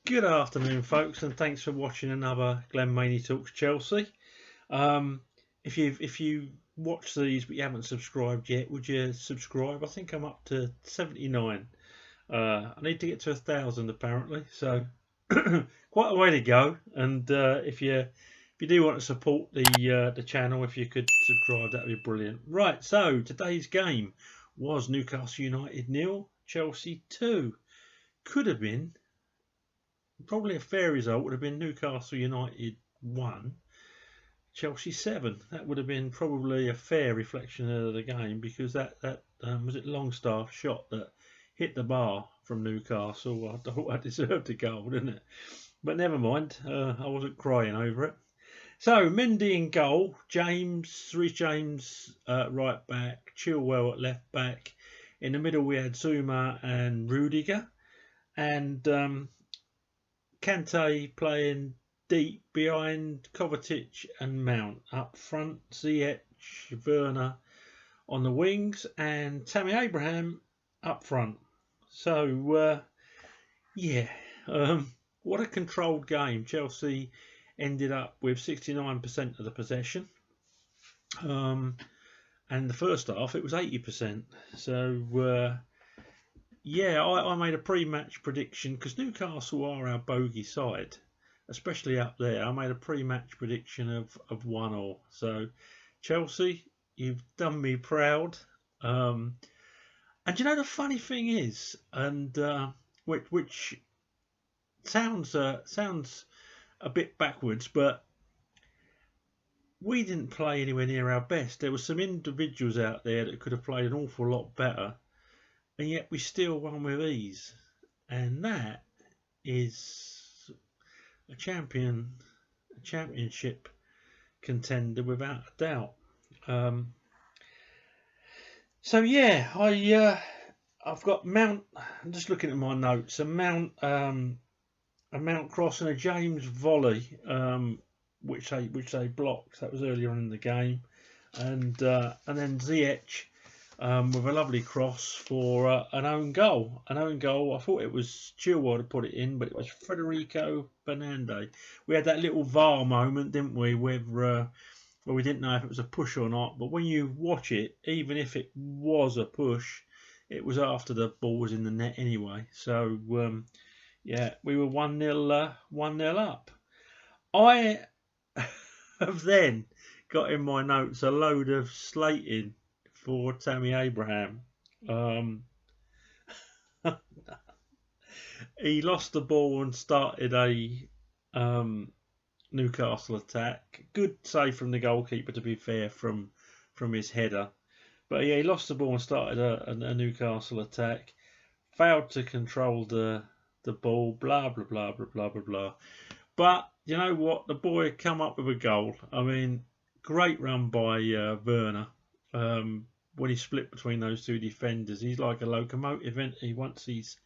Good afternoon, folks, and thanks for watching another Glenn Maney Talks Chelsea. Um, if you watch these but you haven't subscribed yet, would you subscribe? I think I'm up to 79. I need to get to 1,000 apparently, so quite a way to go. And if you do want to support the channel, if you could subscribe, that'd be brilliant. Right, so today's game was Newcastle United 0, Chelsea 2. Could have been. Probably a fair result would have been Newcastle United 1, Chelsea 7. That would have been probably a fair reflection of the game, because that was it Longstaff shot that hit the bar from Newcastle. I thought I deserved a goal, didn't it? But never mind, I wasn't crying over it. So Mendy in goal, Reece James right back, Chilwell at left back. In the middle we had Zuma and Rudiger, and Kante playing deep behind Kovacic and Mount. Up front, Ziyech, Werner on the wings, and Tammy Abraham up front. So, what a controlled game. Chelsea ended up with 69% of the possession. And the first half, it was 80%. So, I made a pre-match prediction, because Newcastle are our bogey side, especially up there. I made a pre-match prediction of 1-1. So, Chelsea, you've done me proud. And you know the funny thing is, and which sounds a bit backwards, but we didn't play anywhere near our best. There were some individuals out there that could have played an awful lot better, and yet we still won with ease. And that is a championship contender without a doubt. I've got Mount. I'm just looking at my notes. A Mount cross and a James volley, which they blocked. That was earlier on in the game, and then Ziyech with a lovely cross for an own goal. An own goal. I thought it was Chilwell to put it in, but it was Federico Fernandez. We had that little VAR moment, didn't we, where we didn't know if it was a push or not. But when you watch it, even if it was a push, it was after the ball was in the net anyway. So, we were 1-0 up. I have then got in my notes a load of slating for Tammy Abraham. He lost the ball and started a Newcastle attack. Good save from the goalkeeper, to be fair, from his header. But yeah, he lost the ball and started a Newcastle attack. Failed to control the ball. Blah blah blah blah blah blah blah. But you know what? The boy come up with a goal. I mean, great run by Werner. When he split between those two defenders, he's like a locomotive, isn't he? Once he's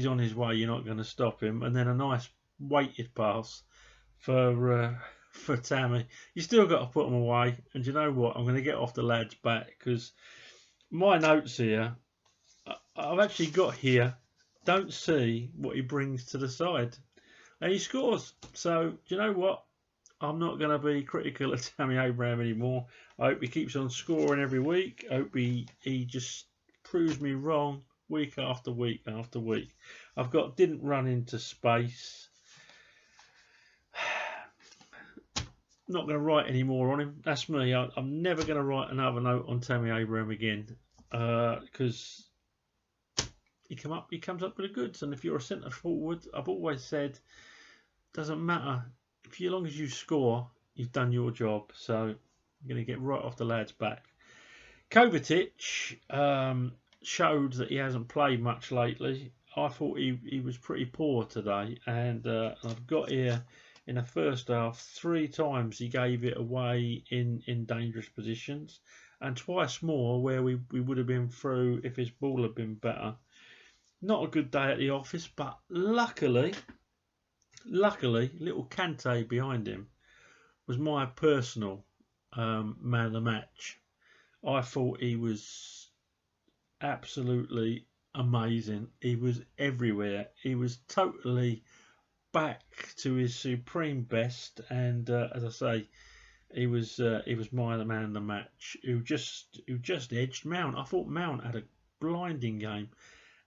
on his way, you're not going to stop him. And then a nice weighted pass for Tammy. You still got to put him away. And you know what? I'm going to get off the lad's back, because my notes here, I've actually got here, don't see what he brings to the side. And he scores. So, do you know what? I'm not going to be critical of Tammy Abraham anymore. I hope he keeps on scoring every week. I hope he just proves me wrong week after week after week. I've got didn't run into space. Not going to write any more on him. That's me. I'm never going to write another note on Tammy Abraham again, because he comes up with the goods. And if you're a centre forward, I've always said, doesn't matter. As long as you score, you've done your job. So I'm going to get right off the lad's back. Kovacic showed that he hasn't played much lately. I thought he was pretty poor today, and I've got here in the first half 3 times he gave it away in dangerous positions, and twice more where we would have been through if his ball had been better. Not a good day at the office, but luckily, little Kante behind him was my personal man of the match. I thought he was absolutely amazing. He was everywhere. He was totally back to his supreme best, and as I say, he was my man of the match. Who just edged Mount. I thought Mount had a blinding game.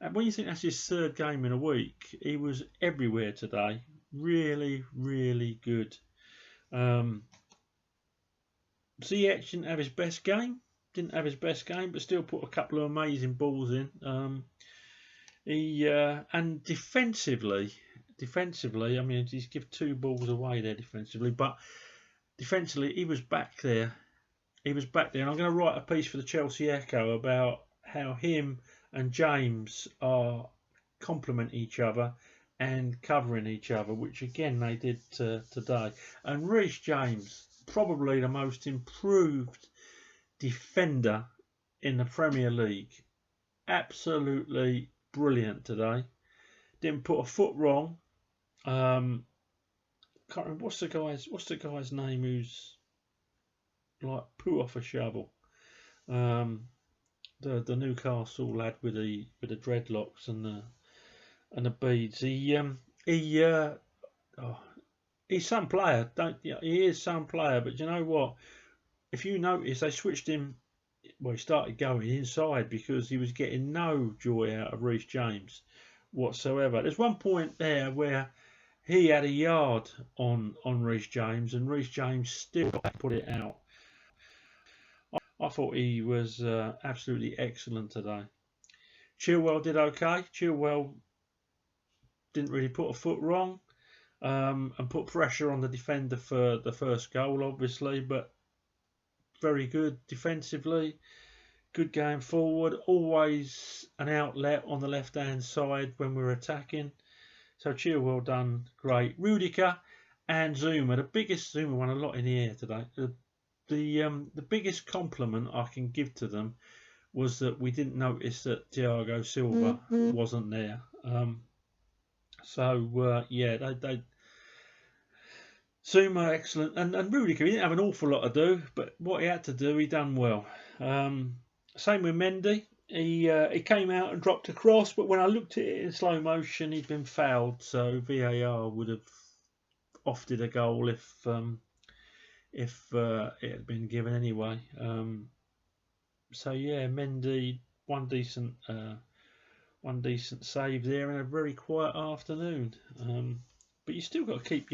And when you think that's his third game in a week, he was everywhere today. Really, really good. Ziyech didn't have his best game. But still put a couple of amazing balls in. And defensively, I mean, he's given 2 balls away there defensively, but defensively he was back there. And I'm going to write a piece for the Chelsea Echo about how him and James are complement each other and covering each other, which again they did today. And Reece James, probably the most improved defender in the Premier League. Absolutely brilliant today. Didn't put a foot wrong. Can't remember what's the guy's name who's like poo off a shovel. The Newcastle lad with the dreadlocks and the beads. He's some player. He is some player. But you know what? If you notice, they switched him. Well, he started going inside because he was getting no joy out of Reece James whatsoever. There's one point there where he had a yard on Reece James, and Reece James still put it out. I thought he was absolutely excellent today. Chilwell did okay. Chilwell didn't really put a foot wrong, and put pressure on the defender for the first goal, obviously, but very good defensively. Good game forward. Always an outlet on the left-hand side when we're attacking. So Chilwell done great. Rudiger and Zuma. Zuma won a lot in the air today. The biggest compliment I can give to them was that we didn't notice that Thiago Silva wasn't there. They Zuma excellent, and Rudiger, he didn't have an awful lot to do, but what he had to do, he done well. Same with Mendy. He came out and dropped a cross, but when I looked at it in slow motion, he'd been fouled, so VAR would have offed a goal if it had been given anyway. Mendy, one decent save there in a very quiet afternoon. But you still got to keep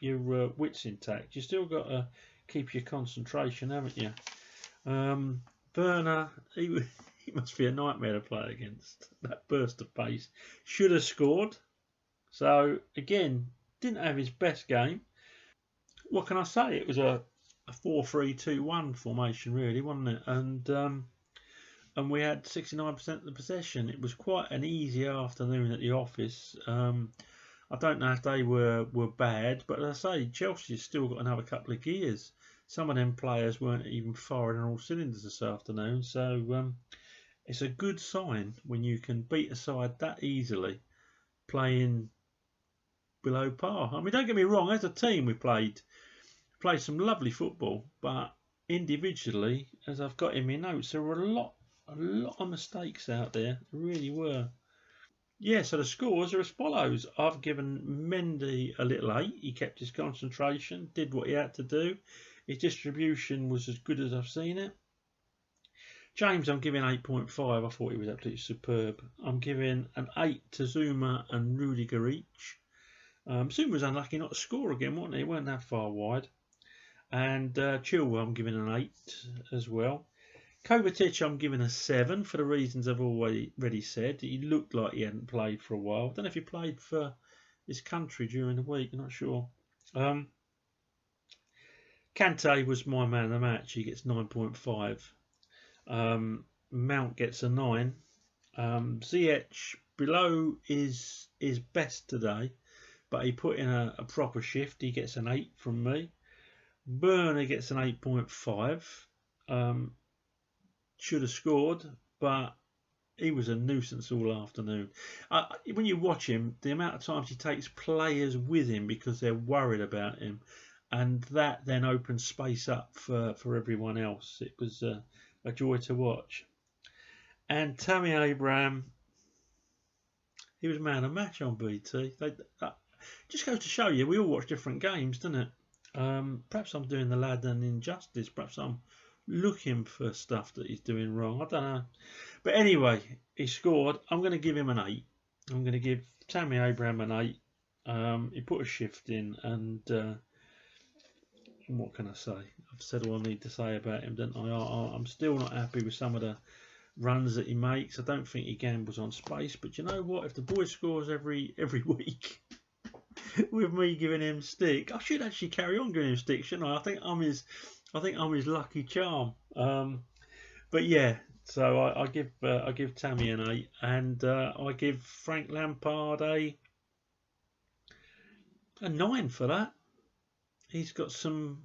your wits intact. You still got to keep your concentration, haven't you? Werner, he must be a nightmare to play against. That burst of pace, should have scored. So again, didn't have his best game. What can I say? It was a 4-3-2-1 formation, really, wasn't it? And we had 69% of the possession. It was quite an easy afternoon at the office. I don't know if they were bad, but as I say, Chelsea's still got another couple of gears. Some of them players weren't even firing on all cylinders this afternoon, so it's a good sign when you can beat a side that easily, playing below par. I mean, don't get me wrong, as a team we played some lovely football, but individually, as I've got in my notes, there were a lot of mistakes out there. There really were. Yeah, so the scores are as follows. I've given Mendy a little 8. He kept his concentration, did what he had to do. His distribution was as good as I've seen it. James, I'm giving 8.5. I thought he was absolutely superb. I'm giving an 8 to Zuma and Rudiger each. Zuma was unlucky not to score again, wasn't he? He weren't that far wide. And Chilwell, I'm giving an 8 as well. Kovacic, I'm giving a 7 for the reasons I've already said. He looked like he hadn't played for a while. I don't know if he played for his country during the week. I'm not sure. Kante was my man of the match. He gets 9.5. Mount gets a 9. Ziyech below is best today, but he put in a proper shift. He gets an 8 from me. Werner gets an 8.5. Should have scored, but he was a nuisance all afternoon. When you watch him, the amount of times he takes players with him because they're worried about him, and that then opens space up for everyone else. It was a joy to watch. And Tammy Abraham, he was man of match on BT. Just goes to show you, we all watch different games, doesn't it? Perhaps I'm doing the lad an injustice. Perhaps I'm looking for stuff that he's doing wrong. I don't know. But anyway, he scored. I'm going to give him an 8. I'm going to give Tammy Abraham an 8. He put a shift in, and what can I say? I've said all I need to say about him, didn't I? I'm still not happy with some of the runs that he makes. I don't think he gambles on space. But you know what? If the boy scores every week, with me giving him stick, I should actually carry on giving him stick, shouldn't I? I think I'm his lucky charm. But yeah, so I give Tammy an 8, and I give Frank Lampard a 9 for that. He's got some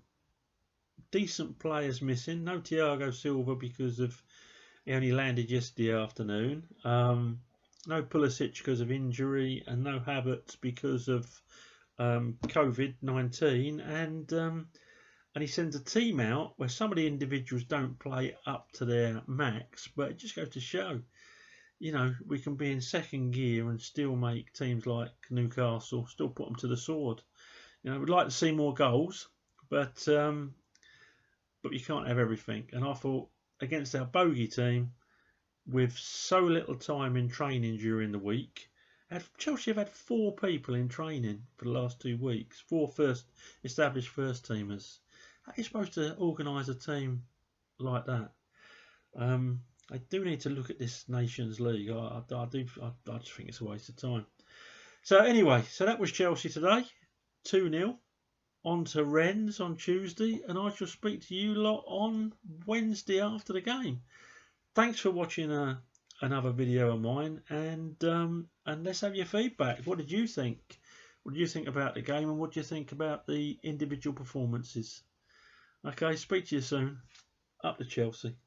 decent players missing. No Thiago Silva because he only landed yesterday afternoon. No Pulisic because of injury, and no Havertz because of COVID-19. And he sends a team out where some of the individuals don't play up to their max, but it just goes to show, we can be in second gear and still make teams like Newcastle, still put them to the sword. We'd like to see more goals, but you can't have everything. And I thought, against our bogey team, with so little time in training during the week, Chelsea have had 4 people in training for the last 2 weeks, 4 established first teamers. How are you supposed to organise a team like that? I do need to look at this Nations League. I just think it's a waste of time. So anyway, that was Chelsea today. 2-0. On to Rennes on Tuesday, and I shall speak to you lot on Wednesday after the game. Thanks for watching another video of mine, and let's have your feedback. What did you think? What did you think about the game, and what do you think about the individual performances? Okay, speak to you soon. Up to Chelsea.